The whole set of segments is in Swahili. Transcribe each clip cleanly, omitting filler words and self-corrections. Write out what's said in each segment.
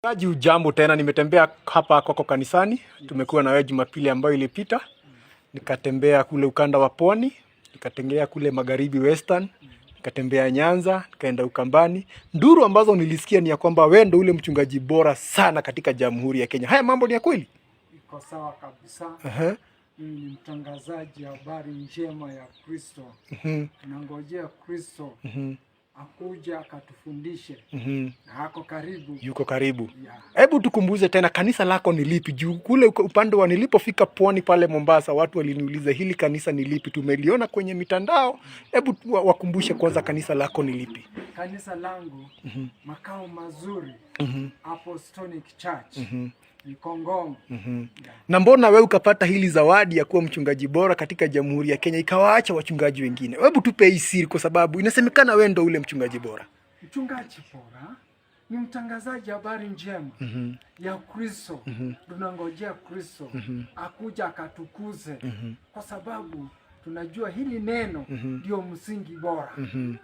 Kaji ujambo tena, nimetembea hapa kwako kanisani. Tumekuwa na wewe Jumapili ambayo ilipita. Nikatembea kule ukanda wa Pwani, nikatembea kule Magharibi Western, nikatembea Nyanza, nikaenda Ukambani. Nduru ambazo nilisikia ni ya kwamba wewe ndio ule mchungaji bora sana katika Jamhuri ya Kenya. Haya mambo ni ya kweli? Iko sawa kabisa. Mimi ni mtangazaji habari njema ya Kristo. Tunangojea Kristo akuja akatufundishe. Na hako karibu. Yuko karibu. Hebu tukumbuze tena, kanisa lako ni lipi? Juu kule upande wa nilipofika Pwani pale Mombasa, watu waliniuliza hili kanisa ni lipi? Tumeliona kwenye mitandao. Hebu wakumbushe kwanza, kanisa lako ni lipi? Kanisa langu makao mazuri Apostolic Church. Ngong. Na mbona wewe ukapata hili zawadi ya kuwa mchungaji bora katika Jamhuri ya Kenya ikawaacha wachungaji wengine? Hebu tupe hii siri, kwa sababu inasemekana wewe ndio ule mchungaji bora. Mchungaji bora ni mtangazaji habari njema ya Kristo. Tunangojea Kristo akuja akatukuze, kwa sababu tunajua hili neno ndio msingi bora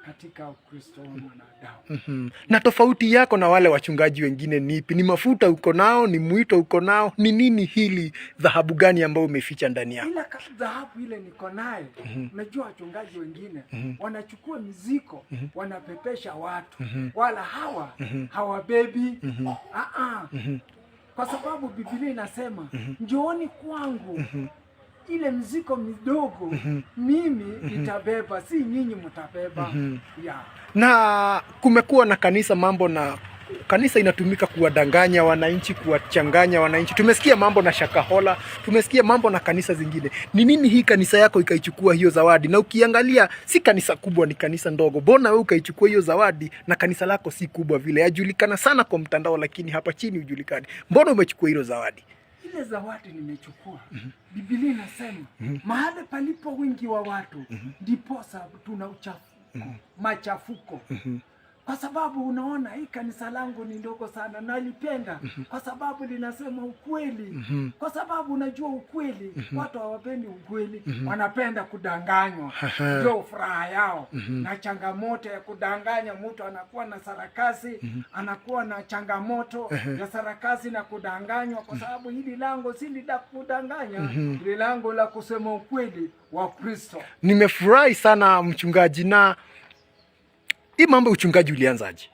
katika Ukristo wa mwanadamu. Na tofauti yako na wale wachungaji wengine ni ipi? Ni mafuta uko nao? Ni mwito uko nao? Ni nini hili, dhahabu gani ambayo umeficha ndani yako? Ila dhahabu ile niko nayo. Unajua wachungaji wengine wanachukua miziko, wanapepesha watu, wala hawabebi. Kwa sababu Biblia inasema njooni kwangu, ile mziko midogo mimi nitabeba, si nyinyi mtabeba. Na kumekuwa na kanisa inatumika kuwadanganya wananchi, kuwachanganya wananchi. Tumesikia mambo na Shakahola, tumesikia mambo na kanisa zingine. Ni nini hii kanisa yako ikaichukua hiyo zawadi? Na ukiangalia si kanisa kubwa, ni kanisa ndogo. Mbona wewe ukaichukua hiyo zawadi na kanisa lako si kubwa vile? Yajulikana sana kwa mtandao, lakini hapa chini hujulikani. Mbona umechukua hiyo zawadi? Ile zawadi nimechukua. Biblia inasema mahali palipo wingi wa watu ndipo tuna machafuko. Kwa sababu unaona hii kanisa langu ni ndogo sana, nalipenda kwa sababu linasema ukweli. Kwa sababu unajua ukweli, watu hawapendi ukweli, wanapenda kudanganywa. Ndio furaha yao. Na changamoto ya kudanganya, mtu anakuwa na sarakasi, anakuwa na changamoto ya sarakasi na kudanganywa, kwa sababu hili lango si la kudanganya, hili lango la kusema ukweli wa Kristo. Nimefurahi sana mchungaji. Na hii mambo uchungaji ulianzaje?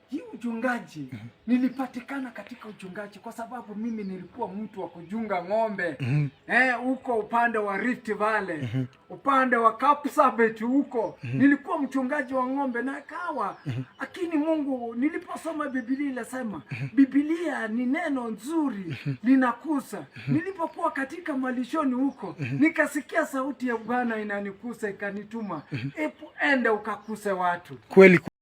Hii uchungaji nilipatikana katika uchungaji kwa sababu mimi nilikuwa mtu wa kujunga ng'ombe. Huko upande wa Rift Valley, upande wa Kapsabet huko. Nilikuwa mchungaji wa ng'ombe na kawa. Lakini Mungu, niliposoma Biblia inasema Biblia ni neno nzuri, linakusa. Nilipokuwa katika malishoni huko, nikasikia sauti ya Bwana inanikusa, ikanituma, ende ukakuse watu. Kweli.